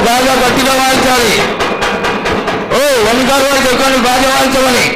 బాగా గట్టిగా వాయించాలి. ఓ వెనకాల వారు చెప్పండి బాగా వాయించమని.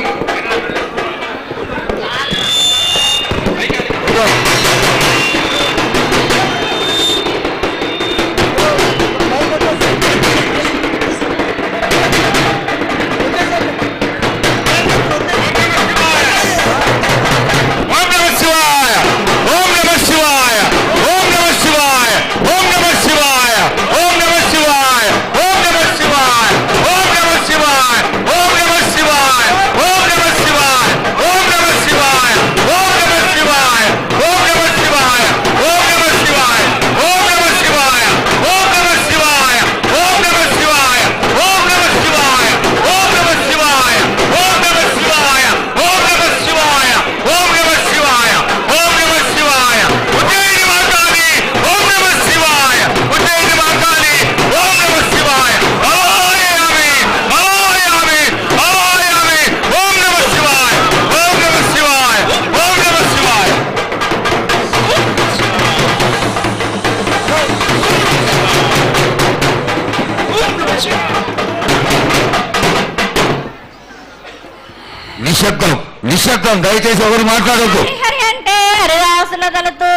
నిశ్శబ్దం నిశ్శబ్దం, దయచేసి ఎవరు మాట్లాడద్దు. హరి అంటే హరిదాసుల తలతో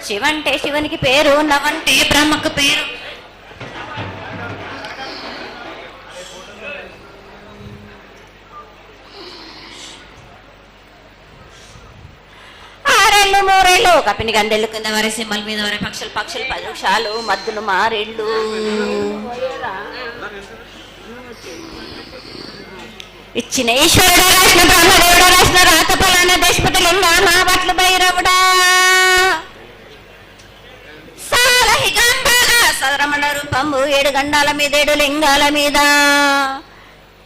శివంటే శివునికి పేరు, నవంటే బ్రహ్మకు పేరు. ఆరేళ్ళు మూరేళ్ళు కపిని గండెళ్ళు కింద వరే సింహల మీద వరే పక్షులు పక్షులు పరుషాలు మద్దులు మారేళ్ళు. ఇచ్చిన ఈశ్వరుడు రాసిన బ్రహ్మదేవుడు రాసిన రాత ఫలాన దేశపతి లింగా మా బట్లు భైరవుడా సదరమణ రూపంబు 7 గండాల మీద 7 లింగాల మీద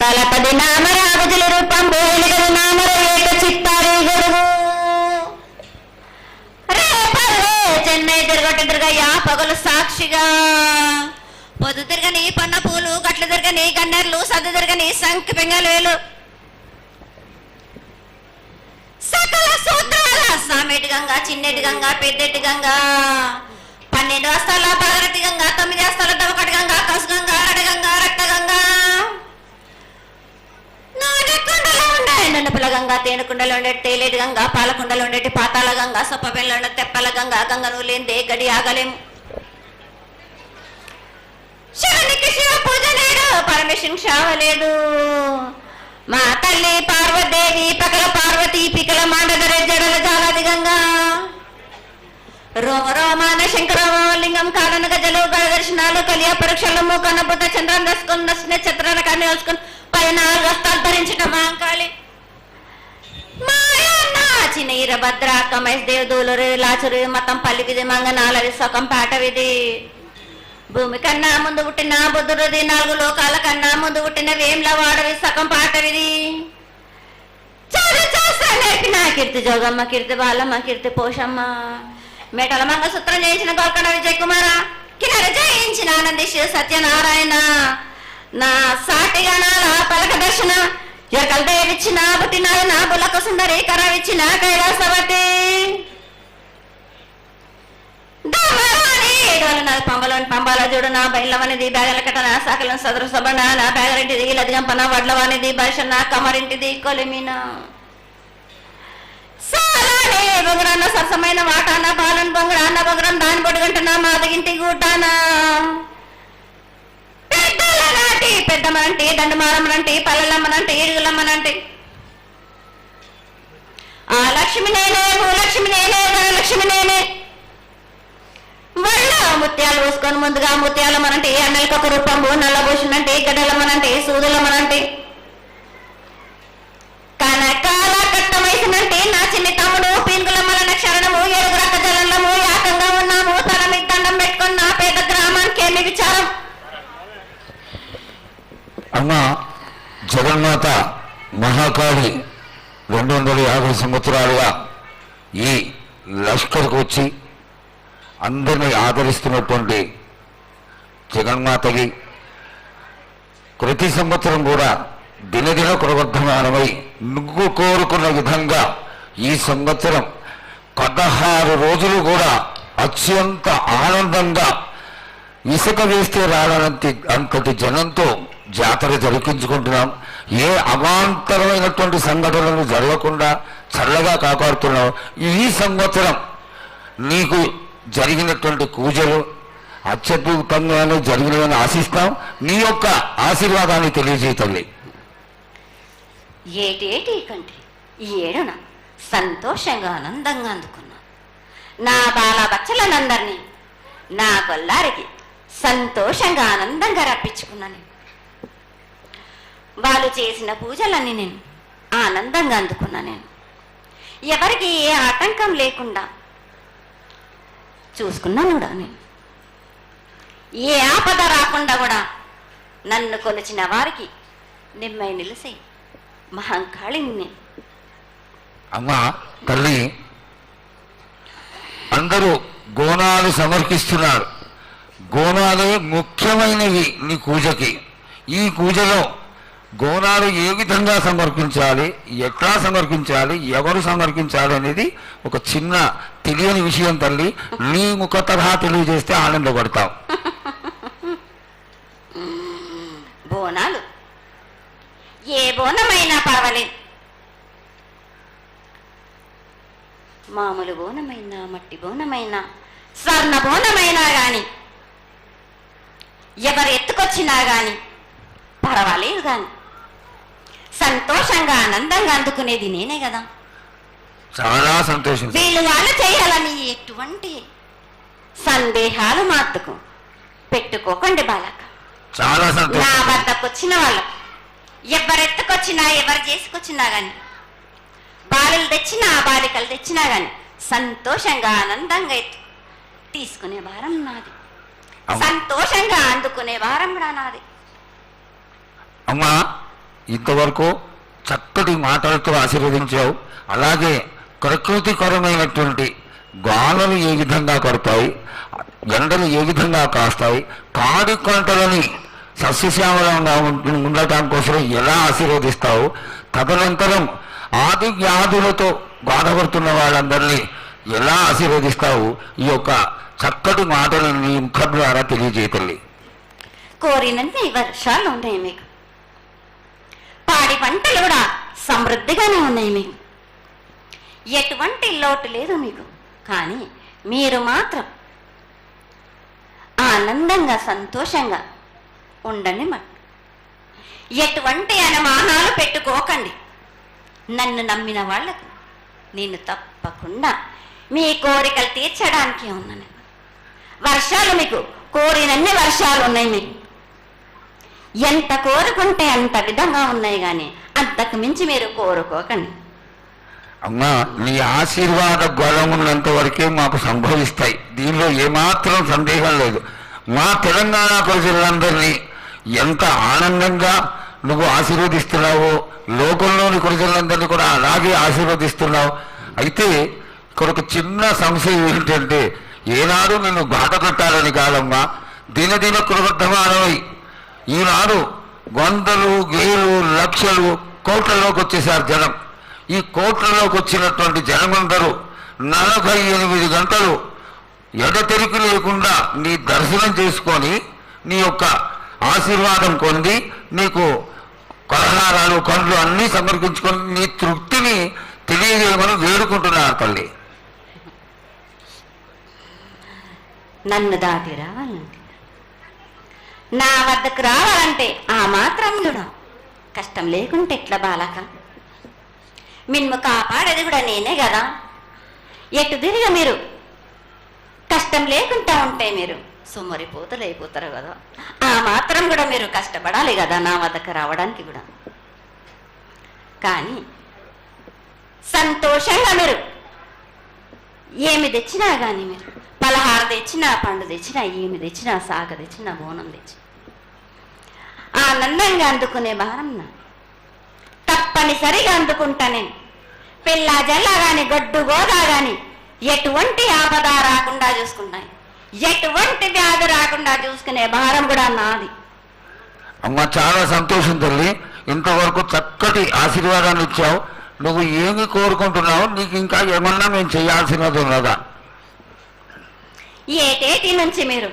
తలపది నామరాగుజుల రూపంబు 8 నామరు 7 చిత్తారి గురువు రేపల్లే చెన్నై తిరగటెదురుగా పగలు సాక్షిగా పొద్దు తిరగని పన్న పూలు గట్లు తిరగని గన్నెర్లు సద్దు తిరగని సంఖ్య పెంగలేలు సకల సూత్రాల సామెటి గంగా చిన్నెటి గంగా పెద్దెటి గంగా 12 హస్తాల పగరటి గంగా 9 హస్తాల దవకటి గంగా కసు గంగా అరటి గంగా రక్త గంగా నాగకుండలో ఉండే నన్నపుల గంగా తేనెకుండలో ఉండే తేలేటి గంగా పాలకుండలో ఉండేటి పాతాల గంగా సొప్పబెల్లో ఉండే తెప్పల గంగా గంగను లేందే గడి ఆగలేము. శివునికి శివ పూజ లేడు, పరమేశ్వరుని క్షావలేడు. మా తల్లి పార్వదేవి పకల పార్వతి పికల మాండదరే జడల జాలాది గంగా రోమ రోమాన శంకరలింగం కాడన గజలు దర్శనాలు కలియ పరీక్షలు మూకన్న బుద్ధ చంద్రం దర్శకుని దర్శన చిత్రాల కానీ వేసుకుని 14 హస్తాలు ధరించిన మాంకాళి మాయన్న చిన్న ఈరభద్ర కమేష్ దేవదూలరు లాచురు మతం పల్లికిది మంగనాలది సొకం పాటవిది భూమి కన్నా ముందు పుట్టిన బుద్ధుడిది 4 లోకాల కన్నా ముందు పుట్టిన వేమ్ల వాడవి సగం పాటవిది నేర్పిన కీర్తి జోగమ్మ కీర్తి బాలమ్మ కీర్తి పోషమ్మ మేటల మంగసూత్రం చేయించిన గోల్కొండ విజయ్ కుమార కిన్నెర జయించిన ఆనందిశ సత్యనారాయణ నా సాటి గణాల పలక దర్శన ఎరకల దేవిచ్చిన పుట్టినాడు నా బులకు సుందరి కరవిచ్చిన కైలాసవతి పంబలోని పంబాల చూడు నా బయలవనిది బ్యాగల కట్టన సాకలం సదరు సబండ నా బ్యాగరింటిది లదిగంపన వడ్లవానిది బర్షన్న కమరింటిది కొలిమిన బొంగరాన్న సరసమైన వాటాన పాలన బొంగరాన్న బొంగరం దాని బొడుగంటన మాదగింటి గూటాన పెద్దలనాటి పెద్దమనంటి దండమారమ్మనంటి పల్లెలమ్మనంటి ఇరుగులమ్మనంటి ఆ లక్ష్మి నేనే భూలక్ష్మి నేనే ధనలక్ష్మి నేనే వాళ్ళ ముత్యాలు పోసుకొని ముందుగా ముత్యాలమ్మనంటే అన్నలకి ఒక రూపంబు నల్లభూషణంటే గడ్డలమ్మనంటే సూదులమ్మనంటే కనకాల కట్ట వయసునంటే నా చిన్ని తమ్ముడు పీనుగులమ్మలన క్షరణము 7 రక్త జలంలము యాకంగా ఉన్నాము తల మీద దండం పెట్టుకుని నా పేద గ్రామానికి ఏమి విచారం. అమ్మ జగన్మాత మహాకాళి 250 సంవత్సరాలుగా ఈ లష్కర్కు వచ్చి అందరినీ ఆదరిస్తున్నటువంటి జగన్మాతకి ప్రతి సంవత్సరం కూడా దినదిన ప్రవర్ధమానమై నువ్వు కోరుకున్న విధంగా ఈ సంవత్సరం 16 రోజులు కూడా అత్యంత ఆనందంగా ఇసుక వేస్తే రావడంత అంతటి జనంతో జాతర జరిపించుకుంటున్నాం. ఏ అవాంతరమైనటువంటి సంఘటనలు జరగకుండా చల్లగా కాపాడుతున్నాం. ఈ సంవత్సరం నీకు జరిగినటువంటి పూజలు అత్యద్భుతంగానే జరిగినవని ఆశిస్తాం. నీ యొక్క ఆశీర్వాదాన్ని తెలియజేయతల్లి. ఏటేటి కంటే ఈ ఏడున సంతోషంగా ఆనందంగా అందుకున్నా. నా బాల బచ్చలనందరినీ నా కొల్లారికి సంతోషంగా ఆనందంగా రప్పించుకున్నాను. వాళ్ళు చేసిన పూజలన్నీ నేను ఆనందంగా అందుకున్నా. నేను ఎవరికి ఏ ఆటంకం లేకుండా చూసుకున్నాను కూడా. నేను ఏ ఆపద రాకుండా కూడా నన్ను కొలిచిన వారికి నిమ్మై నిలిసే మహంకాళిని. అమ్మా తల్లి, అందరూ గోనాలు సమర్పిస్తున్నారు. గోనాలే ముఖ్యమైనవి నీ పూజకి. ఈ పూజలో గోనాలు ఏ విధంగా సమర్పించాలి, ఎట్లా సమర్పించాలి, ఎవరు సమర్పించాలి అనేది ఒక చిన్న తెలియని విషయం తల్లి. నీ ముఖ తరహా తెలియజేస్తే ఆనందపడతావు. బోనాలు ఏ బోనమైనా పర్వాలేదు. మామూలు బోనమైనా, మట్టి బోనమైనా, స్వర్ణ బోనమైనా కానీ, ఎవరు ఎత్తుకొచ్చినా కానీ పర్వాలేదు. కానీ సంతోషంగా ఆనందంగా అందుకునేది నేనే కదా. చాలా సంతోషం. వీళ్ళు వాళ్ళు చేయాలని ఎటువంటి సందేహాలు మాత్రకు పెట్టుకోకండి బాలక. చాలా సంతోషం. నా వద్దకు వచ్చిన వాళ్ళు ఎవరెత్తుకొచ్చినా, ఎవరు చేసుకొచ్చినా గాని, బాలులు తెచ్చినా బాలికలు తెచ్చినా గాని సంతోషంగా ఆనందంగా తీసుకునే భారం నాది. సంతోషంగా అందుకునే భారం కూడా నాది. అమ్మా, ఇంతవరకు చక్కటి మాటలతో ఆశీర్వదించావు. అలాగే ప్రకృతికరమైనటువంటి గాలులు ఏ విధంగా పడతాయి, ఎండలు ఏ విధంగా కాస్తాయి, కాడి కొంటలని సస్యశ్యామలంగా ఉండటం కోసం ఎలా ఆశీర్వదిస్తావు, తదనంతరం ఆది వ్యాధులతో బాధపడుతున్న వాళ్ళందరినీ ఎలా ఆశీర్వదిస్తావు, ఈ యొక్క చక్కటి మాటలు నీ ముఖం ద్వారా తెలియజేయతల్లి. కోరినన్ని వర్షాలు ఉన్నాయి మీకు, పాడి పంటలు కూడా సమృద్ధిగానే ఉన్నాయి మీకు, ఎటువంటి లోటు లేదు మీకు. కానీ మీరు మాత్రం ఆనందంగా సంతోషంగా ఉండండి. ఎటువంటి అనుమానాలు పెట్టుకోకండి. నన్ను నమ్మిన వాళ్లకు నేను తప్పకుండా మీ కోరికలు తీర్చడానికి ఉన్నాను. వర్షాలు మీకు కోరినన్ని వర్షాలు ఉన్నాయి. మీకు ఎంత కోరుకుంటే అంత విధంగా ఉన్నాయి. కానీ అంతకు మించి మీరు కోరుకోకండి. అమ్మా, నీ ఆశీర్వాద బలం ఉన్నంత వరకే మాకు సంభవిస్తాయి. దీనిలో ఏమాత్రం సందేహం లేదు. మా తెలంగాణ ప్రజలందరినీ ఎంత ఆనందంగా నువ్వు ఆశీర్వదిస్తున్నావో, లోకంలోని ప్రజలందరినీ కూడా అలాగే ఆశీర్వదిస్తున్నావు. అయితే ఇక్కడ ఒక చిన్న సంశయం ఏంటంటే, ఏనాడు నిన్ను బాట కట్టాలని కాదమ్మా, దినదిన కృతమానమై ఈనాడు వందలు, వేలు, లక్షలు, కోట్లలోకి వచ్చేసారు జనం. ఈ కోట్లలోకి వచ్చినటువంటి జనమందరూ 48 గంటలు ఎడతెరికి లేకుండా నీ దర్శనం చేసుకొని నీ యొక్క ఆశీర్వాదం పొంది నీకు పలహారాలు, పండ్లు అన్నీ సమర్పించుకొని నీ తృప్తిని తెలియజేయమని వేడుకుంటున్నారు తల్లి. నన్ను దాటి రావాలంటే, నా వద్దకు రావాలంటే ఆ మాత్రం కూడా కష్టం లేకుంటే ఎట్లా బాలక? మిమ్ము కాపాడేది కూడా నేనే కదా. ఎటు తిరిగి మీరు కష్టం లేకుండా ఉంటే మీరు సొమ్మరిపోతలు అయిపోతారు కదా. ఆ మాత్రం కూడా మీరు కష్టపడాలి కదా నా వద్దకు రావడానికి కూడా. కానీ సంతోషంగా మీరు ఏమి తెచ్చినా కానీ, మీరు పలహారం తెచ్చినా, పండు తెచ్చినా, ఏమి తెచ్చినా, సాగ తెచ్చినా, బోనం తెచ్చి ఆనందంగా అందుకునే భారం నా తప్పనిసరిగా అందుకుంటా నేను. పిల్ల జల్ల కానీ, గొడ్డు గోదా కానీ ఎటువంటి ఆపద రాకుండా చూసుకుంటాయి, ఎటువంటి వ్యాధి రాకుండా చూసుకునే భారం కూడా నాది. అమ్మ, చాలా సంతోషం తల్లి. ఇంతవరకు చక్కటి ఆశీర్వాదాన్ని ఇచ్చావు. నువ్వు ఏమి కోరుకుంటున్నావు? నీకు ఇంకా ఏమన్నా మేము చేయాల్సినది ఉన్నదా? ఏటేటి నుంచి మీరు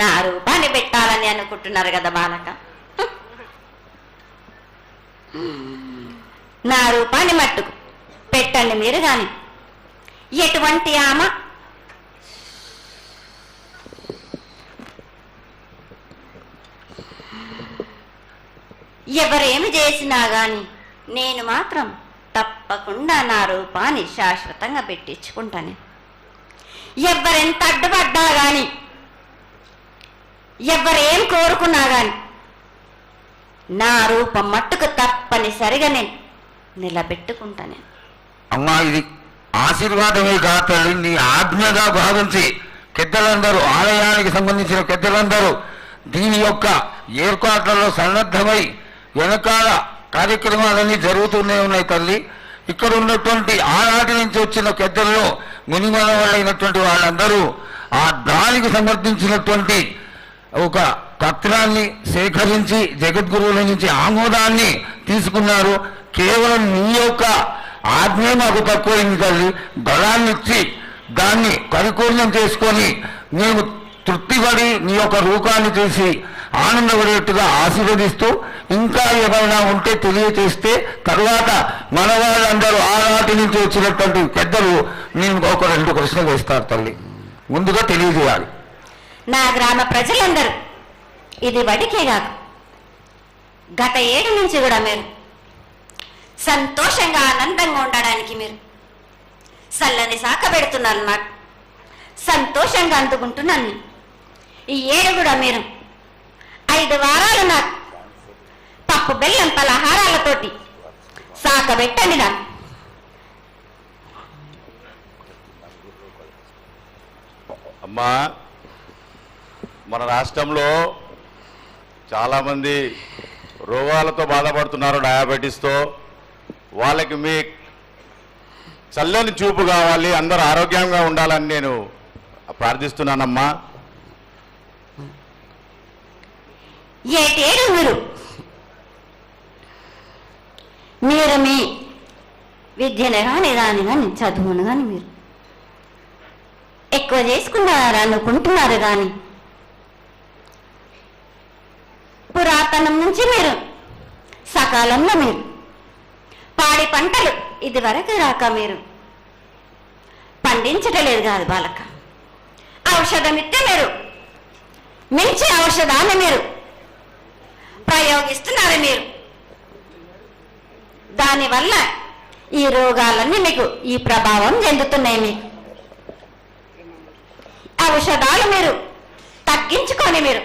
నా రూపాన్ని పెట్టాలని అనుకుంటున్నారు కదా బాలక. నా రూపాన్ని మట్టుకు పెట్టండి మీరు గాని. ఎటువంటి ఆమె ఎవరేమి చేసినా గాని నేను మాత్రం తప్పకుండా నా రూపాన్ని శాశ్వతంగా పెట్టించుకుంటాను. ఎవరెంత అడ్డుపడ్డా గాని, ఎవరేం కోరుకున్నా గాని నా రూపం మట్టుకు తప్పనిసరిగా నేను నిలబెట్టుకుంటాను. అమ్మా, ఇది ఆశీర్వాదమే కాదు తల్లి, నీ ఆజ్ఞగా భావించి పెద్దలందరూ, ఆలయానికి సంబంధించిన పెద్దలందరూ దీని యొక్క ఏర్పాట్లలో సన్నద్ధమై వెనకాల కార్యక్రమాలన్నీ జరుగుతూనే ఉన్నాయి తల్లి. ఇక్కడ ఉన్నటువంటి ఆనాటి నుంచి వచ్చిన పెద్దల్లో మునిమన వాళ్ళైనటువంటి వాళ్ళందరూ ఆ దానికి సమర్థించినటువంటి ఒక పత్రాన్ని సేకరించి జగద్గురువుల నుంచి ఆమోదాన్ని తీసుకున్నారు. కేవలం నీ యొక్క ఆజ్ఞ మాకు తక్కువైంది తల్లి. బలాన్ని ఇచ్చి దాన్ని పరిపూర్ణం చేసుకొని మేము తృప్తిపడి నీ యొక్క రూపాన్ని చూసి ఆనందపడేట్టుగా ఆశీర్వదిస్తూ, ఇంకా ఏమైనా ఉంటే తెలియచేస్తే తర్వాత మన వాళ్ళందరూ ఆనాటి నుంచి వచ్చినటువంటి పెద్దలు నేను ఒక 2 ప్రశ్నలు వేస్తారు తల్లి. ముందుగా తెలియజేయాలి. నా గ్రామ ప్రజలందరూ ఇది వడికే కాదు, గత 7 నుంచి కూడా మీరు సంతోషంగా ఆనందంగా ఉండడానికి మీరు చల్లని శాఖ పెడుతున్నారు. నాకు సంతోషంగా అందుకుంటున్నాను. ఈ 7 కూడా మీరు 5 వారాలు నాకు పప్పు బెల్లం పలహారాలతోటి శాఖ పెట్టండి. నాకు అమ్మా, మన రాష్ట్రంలో చాలామంది రోగాలతో బాధపడుతున్నారు, డయాబెటీస్తో. వాళ్ళకి మీ చల్లని చూపు కావాలి, అందరూ ఆరోగ్యంగా ఉండాలని నేను ప్రార్థిస్తున్నానమ్మా. ఏటేడు మీరు మీ విద్యను కానీ దాని కానీ చదువును కానీ మీరు ఎక్కువ చేసుకున్నారు అనుకుంటున్నారు. కానీ పురాతనం నుంచి మీరు సకాలంలో మీరు పాడి పంటలు ఇది వరకు రాక మీరు పండించటలేదు కాదు బాలక. ఔషధం ఇస్తే మీరు మించి ఔషధాన్ని మీరు ప్రయోగిస్తున్నారు. మీరు దానివల్ల ఈ రోగాలన్నీ మీకు ఈ ప్రభావం చెందుతున్నాయి. మీకు ఔషధాలు మీరు తగ్గించుకొని మీరు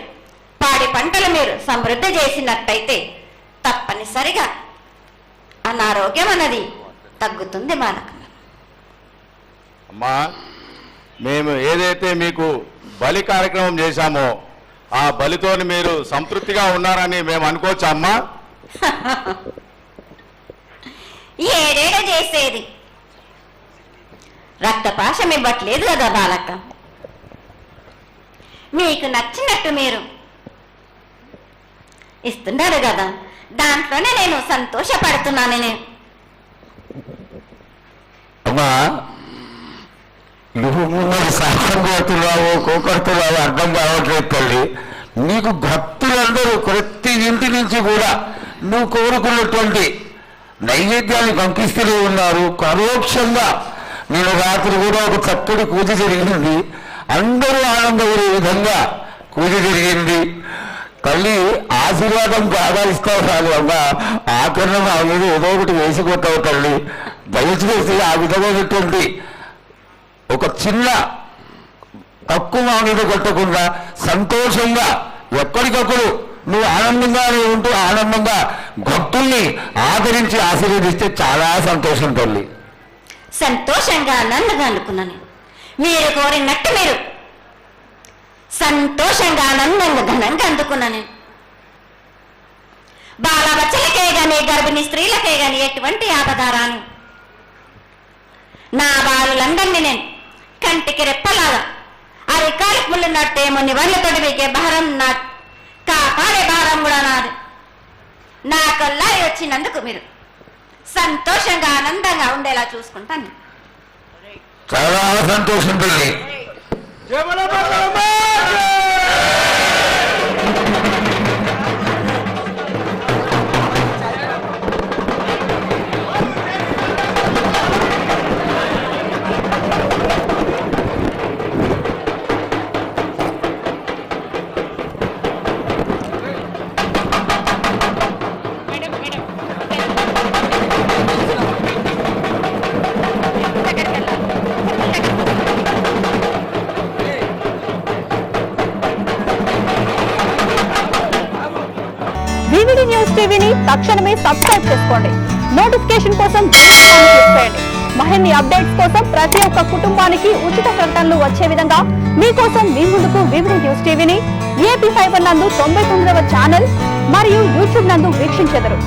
పాడి పంటలు మీరు సమృద్ధి చేసినట్టయితే తప్పనిసరిగా అనారోగ్యం అన్నది తగ్గుతుంది బాలక. అమ్మా, మేము ఏదైతే మీకు బలి కార్యక్రమం చేశామో ఆ బలితోని మీరు సంతృప్తిగా ఉన్నారని మేము అనుకోవచ్చా అమ్మా? ఏడేడ చేసేది రక్తపాశం ఇవ్వట్లేదు కదా బాలక. మీకు నచ్చినట్టు మీరు ఇస్తున్నారు కదా, దాంట్లోనే నేను సంతోషపడుతున్నాను. నేను అమ్మా, నువ్వు ముందు సాహసం కోరుతున్నావు, కోకడుతున్నావు అర్థం కావట్లేదు తల్లి. నీకు భక్తులందరూ ప్రతి ఇంటి నుంచి కూడా నువ్వు కోరుకున్నటువంటి నైవేద్యాన్ని పంపిస్తూనే ఉన్నారు. పరోక్షంగా నేను రాత్రి కూడా ఒక చక్కటి పూజ జరిగింది. అందరూ ఆనందపడే విధంగా పూజ జరిగింది. తల్లి ఆశీర్వాదం బాగా ఇస్తావు కాదు అమ్మా, ఆకరణ మా మీద ఏదో ఒకటి వేసిపోతావు తల్లి. దయచేసి ఆ విధమైనటువంటి ఒక చిన్న తక్కువ మా మీద కొట్టకుండా సంతోషంగా ఎప్పటికప్పుడు నువ్వు ఆనందంగానే ఉంటూ ఆనందంగా భక్తుల్ని ఆదరించి ఆశీర్వదిస్తే చాలా సంతోషం తల్లి. సంతోషంగా ఆనందంగా అనుకున్నాను. మీరు కోరినట్టు మీరు సంతోషంగా ఆనందంగా ఘనంగా అందుకున్నాను. బాలబచ్చలకే గాని గర్భిణీ స్త్రీలకే గాని ఎటువంటి ఆపదారాను నా బాలులందరినీ నేను కంటికి రెప్పలాగా అరికాలకు ముళ్ళు నట్టేమో నివర్లతోటి మీకే భారం నా కాపాడే భారం కూడా నాది. నా కల్లా వచ్చినందుకు మీరు సంతోషంగా ఆనందంగా ఉండేలా చూసుకుంటాను. చాలా సంతోషం తల్లి. వివిడి న్యూస్ టీవీని తక్షణమే సబ్స్క్రైబ్ చేసుకోండి. నోటిఫికేషన్ కోసం బెల్ ఐకాన్ క్లిక్ చేయండి. మరిన్ని అప్డేట్స్ కోసం ప్రతి ఒక్క కుటుంబానికి ఉచిత ప్రకటనలు వచ్చే విధంగా మీకోసం మీ ముందుకు వివిడి న్యూస్ టీవీని ఏపీ ఫైబర్ నందు 99వ ఛానల్ మరియు యూట్యూబ్ నందు వీక్షించెదరు.